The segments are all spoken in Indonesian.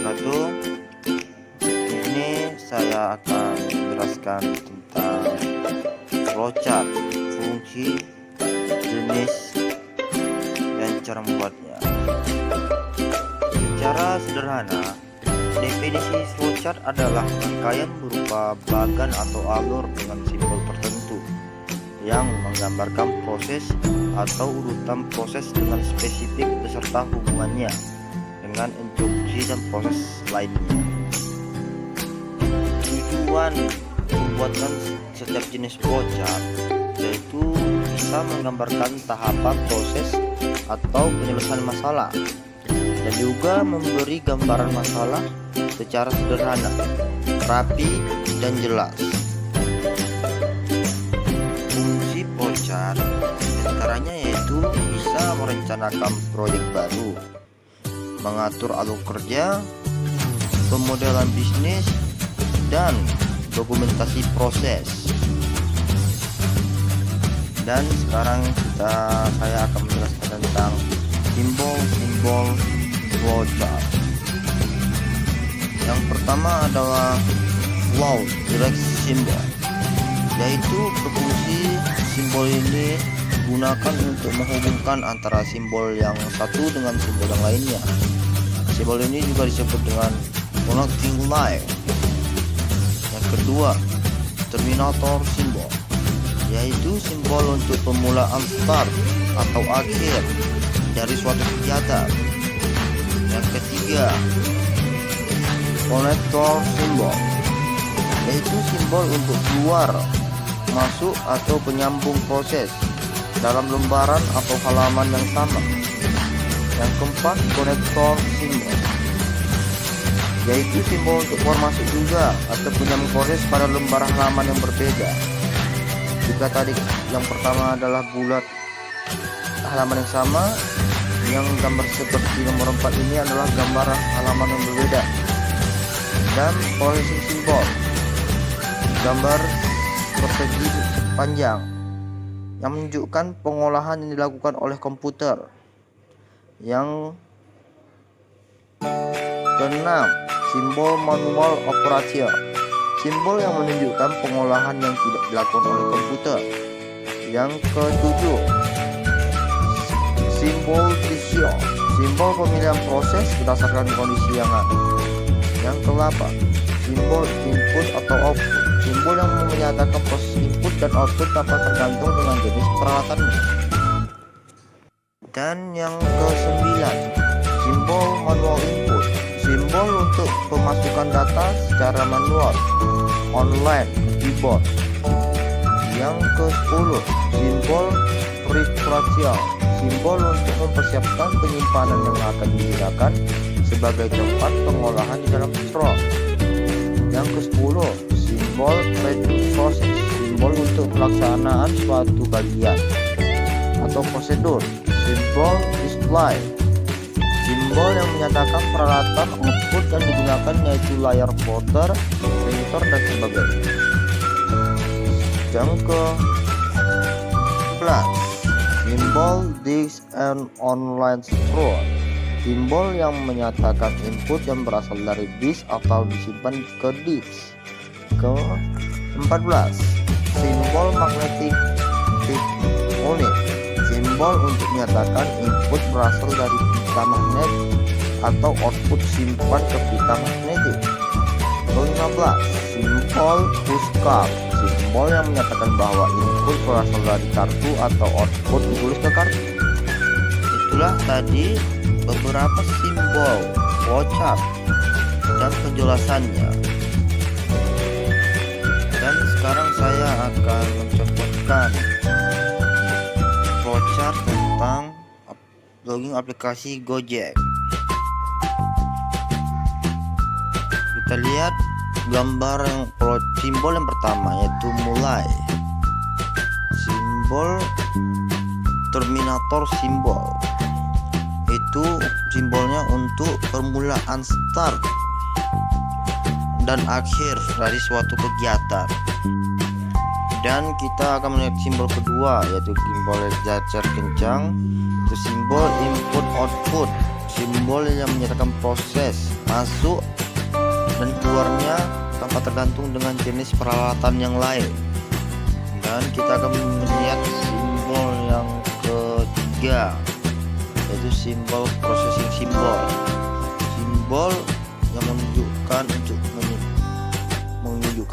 wabarakatuh. Ini saya akan menjelaskan tentang flowchart, fungsi, jenis, dan cara membuatnya. Secara sederhana, definisi flowchart adalah rangkaian berupa bagan atau alur dengan simbol tertentu yang menggambarkan proses atau urutan proses dengan spesifik beserta hubungannya dengan instruksi dan proses lainnya. Tujuan pembuatan setiap jenis flowchart yaitu bisa menggambarkan tahapan proses atau penyelesaian masalah dan juga memberi gambaran masalah secara sederhana, rapi, dan jelas. Fungsi flowchart antaranya yaitu bisa merencanakan proyek baru, mengatur alur kerja, pemodelan bisnis, dan dokumentasi proses. Dan sekarang saya akan menjelaskan tentang simbol-simbol flowchart. Yang pertama adalah flow direct symbol, yaitu berfungsi simbol ini digunakan untuk menghubungkan antara simbol yang satu dengan simbol yang lainnya. Simbol ini juga disebut dengan connecting line. Yang kedua, terminator symbol, yaitu simbol untuk pemulaan start atau akhir dari suatu kegiatan. Yang ketiga, connector symbol, yaitu simbol untuk keluar, masuk, atau penyambung proses dalam lembaran atau halaman yang sama. Yang keempat, konektor simbol, yaitu simbol untuk keluar masuk juga atau penyambung proses pada lembaran halaman yang berbeda. Jika tadi yang pertama adalah bulat halaman yang sama, yang gambar seperti nomor 4 ini adalah gambar halaman yang berbeda. Dan position simbol, gambar persegi panjang yang menunjukkan pengolahan yang dilakukan oleh komputer. Yang keenam, simbol manual operator, simbol yang menunjukkan pengolahan yang tidak dilakukan oleh komputer. Yang ketujuh, simbol decision, simbol pemilihan proses berdasarkan kondisi yang ada. Yang ke-8, simbol input atau output, simbol yang menyatakan proses input dan output dapat tergantung dengan jenis peralatannya. Dan yang ke-9, simbol manual input, simbol untuk pemasukan data secara manual online keyboard. Yang ke-10, simbol preparation, simbol untuk mempersiapkan penyimpanan yang akan digunakan sebagai tempat pengolahan di dalam strong. Yang ke-10, simbol ready process, simbol untuk pelaksanaan suatu bagian atau prosedur. Simbol display, simbol yang menyatakan peralatan output yang digunakan yaitu layar plotter, monitor, dan sebagainya. Yang ke-11, simbol disk and online scroll, simbol yang menyatakan input yang berasal dari disk atau disimpan ke disk. Ke-14, simbol magnetic tape unit, simbol untuk menyatakan input berasal dari pita magnet atau output simpan ke pita magnetik. Ke-15, simbol push card, simbol yang menyatakan bahwa input berasal dari kartu atau output ditulis ke kartu. Itulah tadi beberapa simbol flowchart dan penjelasannya. Dan sekarang saya akan mencontohkan flowchart tentang login aplikasi Gojek. Kita lihat gambar simbol yang pertama yaitu mulai, simbol terminator simbol, itu simbolnya untuk permulaan start dan akhir dari suatu kegiatan. Dan kita akan melihat simbol kedua yaitu simbol jajar kencang, itu simbol input output, simbol yang menyatakan proses masuk dan keluarnya tanpa tergantung dengan jenis peralatan yang lain. Dan kita akan melihat simbol yang ketiga, yaitu simbol processing simbol. Simbol yang menunjukkan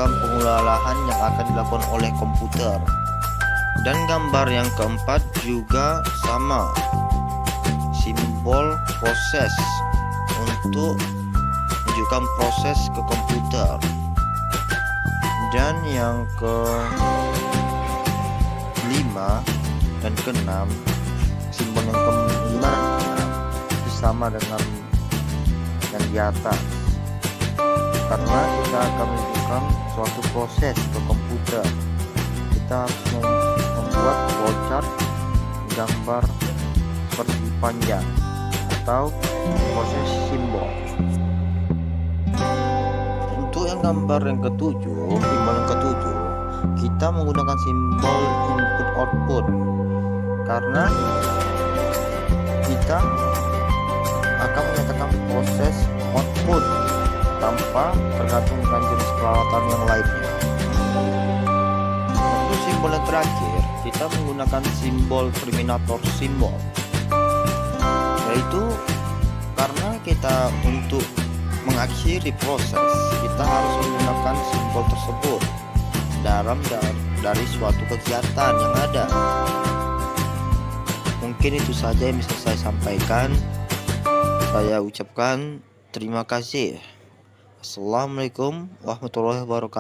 pengolahan yang akan dilakukan oleh komputer. Dan gambar yang keempat juga sama, simbol proses untuk menunjukkan proses ke komputer. Dan yang kelima dan keenam, simbol yang kelima dan keenam itu sama dengan yang di atas, karena kita akan menunjukkan suatu proses ke komputer. Kita harus membuat flowchart gambar persegi panjang atau proses simbol. Untuk yang gambar yang ketujuh, simbol yang ketujuh, kita menggunakan simbol input output karena kita akan menyatakan proses output tanpa tergantung dengan jenis peralatan yang lainnya. Untuk simbol yang terakhir, kita menggunakan simbol terminator simbol, yaitu karena kita untuk mengakhiri proses, kita harus menggunakan simbol tersebut dari suatu kegiatan yang ada. Mungkin itu saja yang bisa saya sampaikan. Saya ucapkan terima kasih. Assalamualaikum warahmatullahi wabarakatuh.